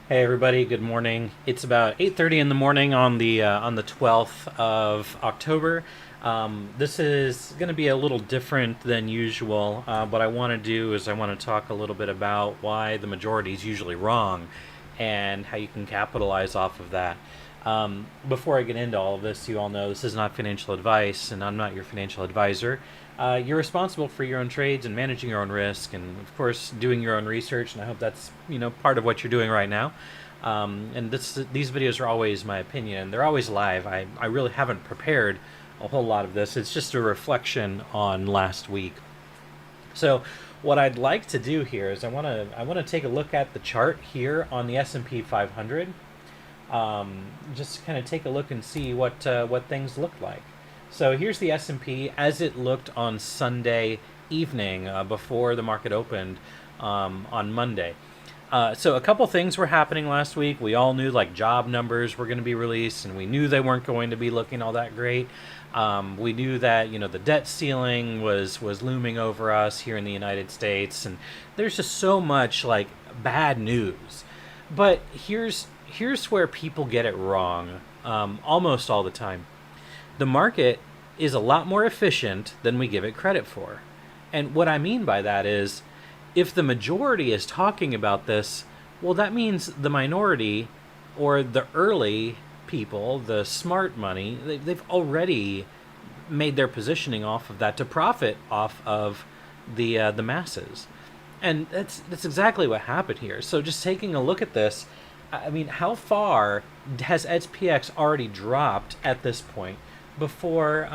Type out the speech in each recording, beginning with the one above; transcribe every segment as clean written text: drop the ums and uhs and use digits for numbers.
Hey everybody, good morning. It's about 8:30 in the morning on the 12th of October. This is going to be a little different than usual. What I want to do is I want to talk a little bit about why the majority is usually wrong and how you can capitalize off of that. Before I get into all of this, you all know this is not financial advice, and I'm not your financial advisor. You're responsible for your own trades and managing your own risk, and of course, doing your own research. And I hope that's part of what you're doing right now. And these videos are always my opinion, and they're always live. I really haven't prepared a whole lot of this. It's just a reflection on last week. So what I'd like to do here is I want to take a look at the chart here on the S&P 500. Just to kind of take a look and see what things look like. So here's the S&P as it looked on Sunday evening before the market opened on Monday. So a couple things were happening last week. We all knew like job numbers were going to be released, and we knew they weren't going to be looking all that great. We knew that the debt ceiling was looming over us here in the United States, and there's just so much like bad news. But here's where people get it wrong almost all the time. The market is a lot more efficient than we give it credit for. And what I mean by that is, if the majority is talking about this, well, that means the minority or the early people, the smart money, they've already made their positioning off of that to profit off of the masses. And that's exactly what happened here. So just taking a look at this, I mean, how far has SPX already dropped at this point before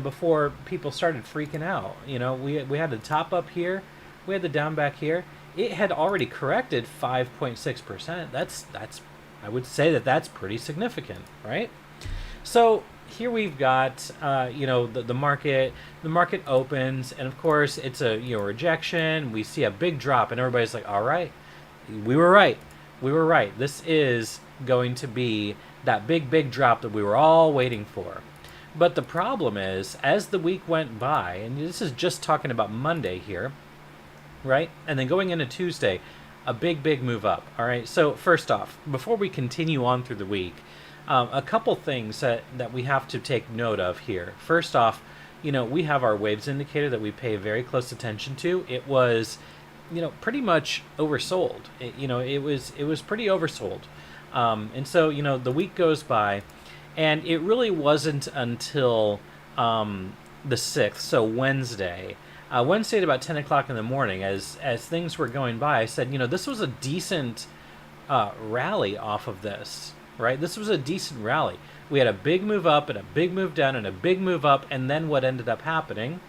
before people started freaking out? We had the top up here, we had the down back here. It had already corrected 5.6%. That's I would say that's pretty significant, right? So here we've got the market. The market opens, and of course it's a rejection. We see a big drop, and everybody's like, all right, we were right. We were right. This is going to be that big drop that we were all waiting for. But the problem is, as the week went by, and this is just talking about Monday here, right? And then going into Tuesday, a big move up. All right. So first off, before we continue on through the week, a couple things that we have to take note of here. First off, we have our waves indicator that we pay very close attention to. It was pretty much oversold. It was pretty oversold. And so, the week goes by, and it really wasn't until the 6th, so Wednesday at about 10 o'clock in the morning, as things were going by, I said, this was a decent rally off of this, right? This was a decent rally. We had a big move up and a big move down and a big move up, and then what ended up happening,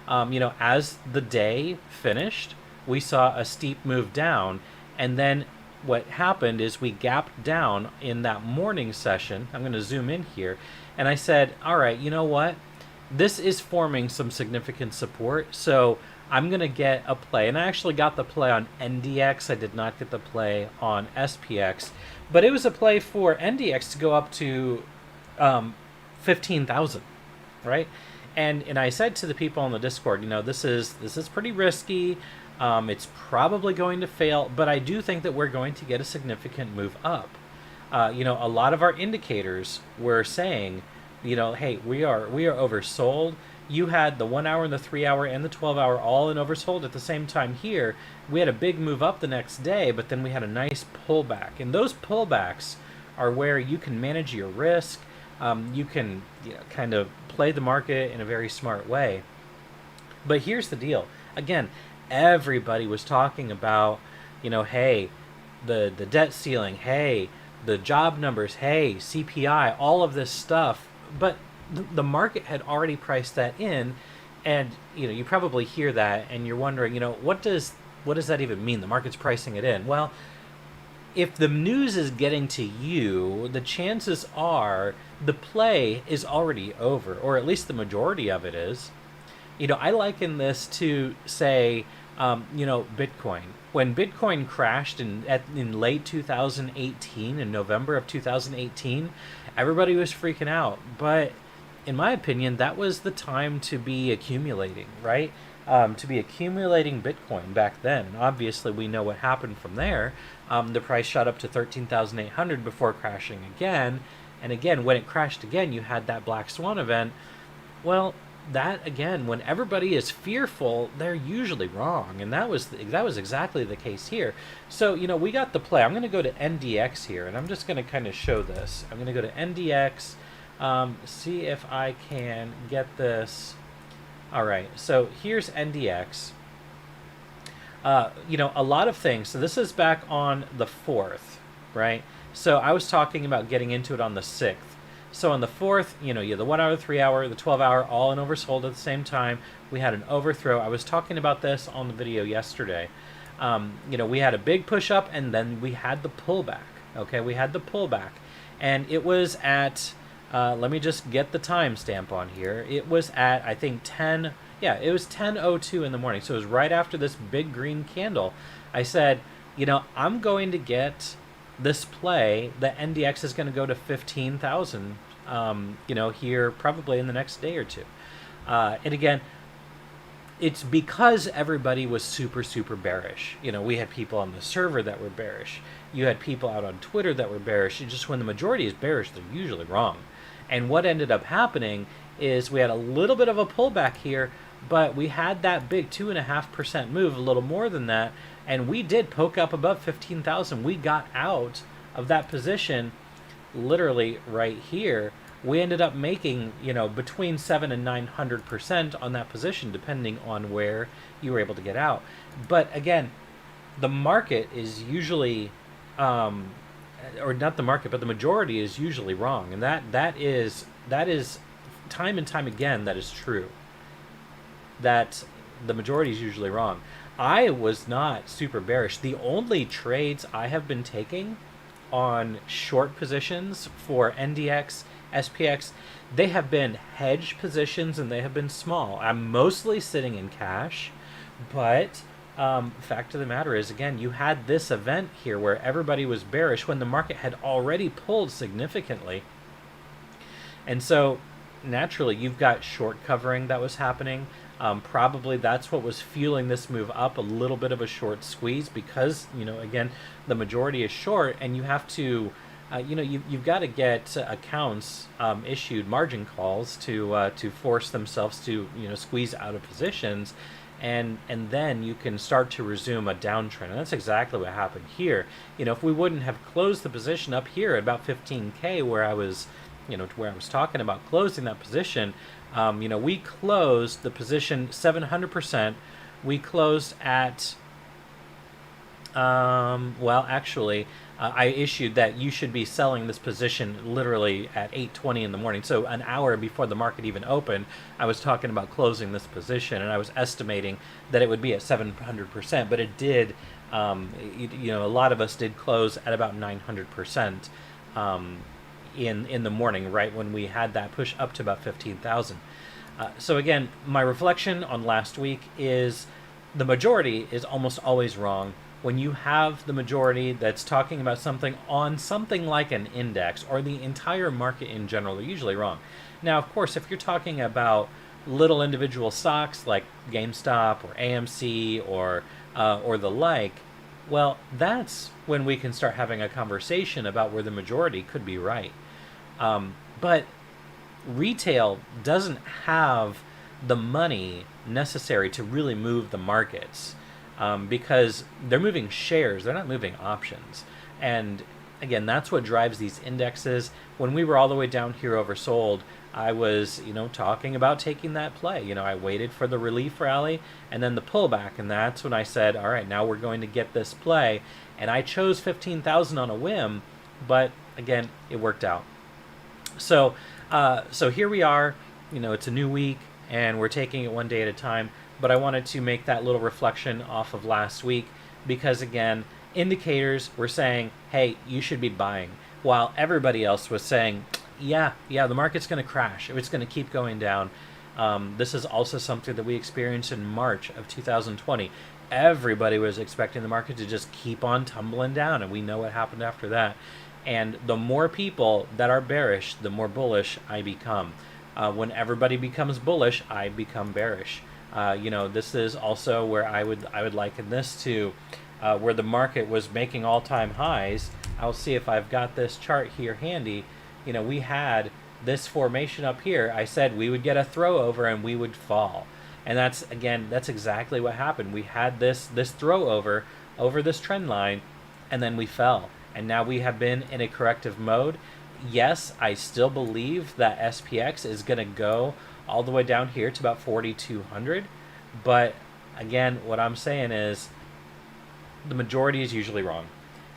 as the day finished, we saw a steep move down, and then what happened is we gapped down in that morning session. I'm going to zoom in here, and I said, all right, you know what? This is forming some significant support, so I'm going to get a play. And I actually got the play on NDX. I did not get the play on SPX, but it was a play for NDX to go up to 15,000, right? And I said to the people on the Discord, this is pretty risky. It's probably going to fail, but I do think that we're going to get a significant move up. A lot of our indicators were saying, hey, we are oversold. You had the 1 hour and the 3 hour and the 12 hour all in oversold at the same time here. We had a big move up the next day, but then we had a nice pullback. And those pullbacks are where you can manage your risk. You can kind of play the market in a very smart way. But here's the deal. Again, everybody was talking about, hey, the debt ceiling, hey, the job numbers, hey, CPI, all of this stuff. But the market had already priced that in, and you probably hear that and you're wondering, what does that even mean? The market's pricing it in. Well, if the news is getting to you, the chances are the play is already over, or at least the majority of it is. I liken this to, say, Bitcoin. When Bitcoin crashed in late 2018, in November of 2018, everybody was freaking out. But in my opinion, that was the time to be accumulating, right? To be accumulating Bitcoin back then. And obviously, we know what happened from there. The price shot up to 13,800 before crashing again. And again, when it crashed again, you had that black swan event. Well, that again, when everybody is fearful, they're usually wrong, and that was exactly the case here. So we got the play. I'm going to go to NDX here, and I'm just going to kind of show this. I'm going to go to NDX, see if I can get this. All right, so here's NDX. A lot of things. So this is back on the 4th, right? So I was talking about getting into it on the 6th. So on the 4th, you have the 1 hour, 3 hour, the 12 hour, all in oversold at the same time. We had an overthrow. I was talking about this on the video yesterday. We had a big push up, and then we had the pullback. Okay, we had the pullback, and it was at. Let me just get the timestamp on here. It was at, I think, 10. Yeah, it was 10:02 in the morning. So it was right after this big green candle. I said, I'm going to get this play. The NDX is going to go to 15,000. Here probably in the next day or two. And again, it's because everybody was super, super bearish. We had people on the server that were bearish. You had people out on Twitter that were bearish. And just when the majority is bearish, they're usually wrong. And what ended up happening is we had a little bit of a pullback here, but we had that big 2.5% move, a little more than that, and we did poke up above 15,000. We got out of that position literally right here. We ended up making, between 700 and 900% on that position, depending on where you were able to get out. But again, the market is usually, or not the market, but the majority is usually wrong, and that is time and time again that is true. That the majority is usually wrong. I was not super bearish. The only trades I have been taking on short positions for NDX, SPX, they have been hedge positions, and they have been small. I'm mostly sitting in cash, but fact of the matter is, again, you had this event here where everybody was bearish when the market had already pulled significantly. And so naturally, you've got short covering that was happening. Probably that's what was fueling this move up, a little bit of a short squeeze, because again, the majority is short, and you have to you've got to get accounts issued margin calls to force themselves to squeeze out of positions, and then you can start to resume a downtrend. And that's exactly what happened here. If we wouldn't have closed the position up here at about 15K, where I was talking about closing that position, we closed the position 700%. We closed at, I issued that you should be selling this position literally at 8:20 in the morning. So an hour before the market even opened, I was talking about closing this position, and I was estimating that it would be at 700%, but it did, a lot of us did close at about 900%. In the morning, right when we had that push up to about 15,000. So again, my reflection on last week is the majority is almost always wrong. When you have the majority that's talking about something on something like an index or the entire market in general, they're usually wrong. Now, of course, if you're talking about little individual stocks like GameStop or AMC or the like, well, that's when we can start having a conversation about where the majority could be right. But retail doesn't have the money necessary to really move the markets, because they're moving shares, they're not moving options. And again, that's what drives these indexes. When we were all the way down here oversold, I was, talking about taking that play. I waited for the relief rally and then the pullback, and that's when I said, all right, now we're going to get this play. And I chose 15,000 on a whim, but again, it worked out. So here we are. It's a new week, and we're taking it one day at a time. But I wanted to make that little reflection off of last week, because again, indicators were saying, hey, you should be buying, while everybody else was saying, yeah, the market's going to crash. It's going to keep going down. This is also something that we experienced in March of 2020. Everybody was expecting the market to just keep on tumbling down, and we know what happened after that. And the more people that are bearish, the more bullish I become. When everybody becomes bullish, I become bearish. This is also where I would liken this to where the market was making all-time highs. I'll see if I've got this chart here handy. We had this formation up here. I said we would get a throw over and we would fall. And that's exactly what happened. We had this throw over this trend line, and then we fell. And now we have been in a corrective mode. Yes, I still believe that SPX is going to go all the way down here to about 4,200. But again, what I'm saying is the majority is usually wrong.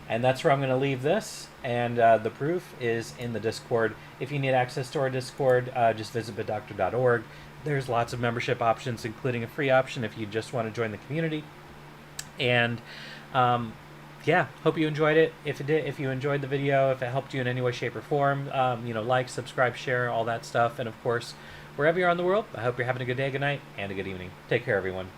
And that's where I'm going to leave this. And the proof is in the Discord. If you need access to our Discord, just visit BitDoctor.org. There's lots of membership options, including a free option if you just want to join the community. And yeah, hope you enjoyed it. If you enjoyed the video, if it helped you in any way, shape, or form, like, subscribe, share, all that stuff. And of course, wherever you're on the world, I hope you're having a good day, good night, and a good evening. Take care, everyone.